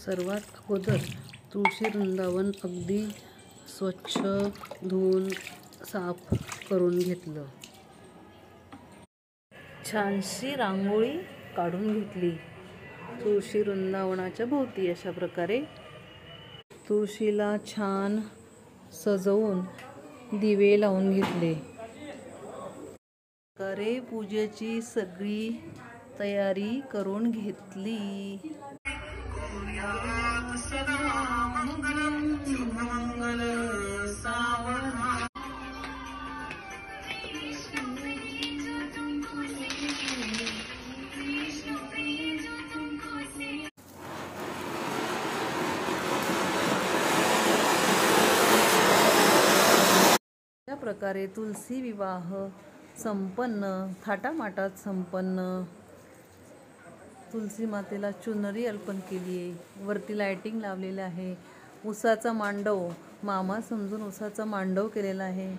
सर्वात अगोदर तुळशी वृंदावन अगदी स्वच्छ धुवून साफ करून घेतलं. छानशी रांगोळी काढून घेतली तुळशी वृंदावनाच्या भोवती. अशा प्रकारे तुळशीला छान सजवून दिवे लावून घेतले. प्रकारे पूजेची सगळी तयारी करून घेतली. अशा प्रकारे तुलसी विवाह संपन्न, थाटामाटात संपन्न. तुलसी मातेला चुनरी अर्पण केली आहे. वरती लाइटिंग लावलेलं आहे. उसाचा मांडव, मामा समजून उसाचा मांडव केलेला आहे.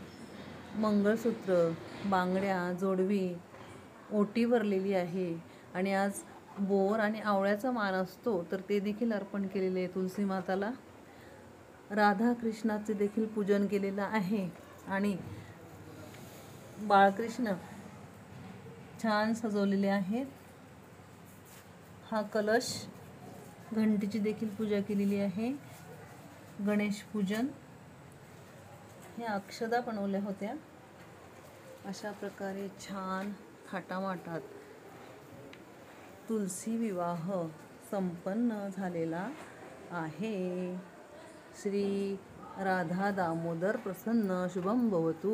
मंगळसूत्र, बांगड्या, जोडवी, ओटी भरलेली आहे. आणि आज बोर आणि आवळ्याचा मान असतो तर ते देखील अर्पण केलेले आहे तुलसी माताला. राधा कृष्णाचे देखील पूजन केलेलं आहे. आणि बाळकृष्ण छान सजवलेले आहेत. हा कलश, घंटीची देखील पूजा केलेली आहे. गणेश पूजन, ह्या अक्षदा बनवल्या होत्या. अशा प्रकारे छान थाटामाटात तुलसी विवाह संपन्न झालेला आहे. श्री राधा दामोदर प्रसन्न शुभम भवतु.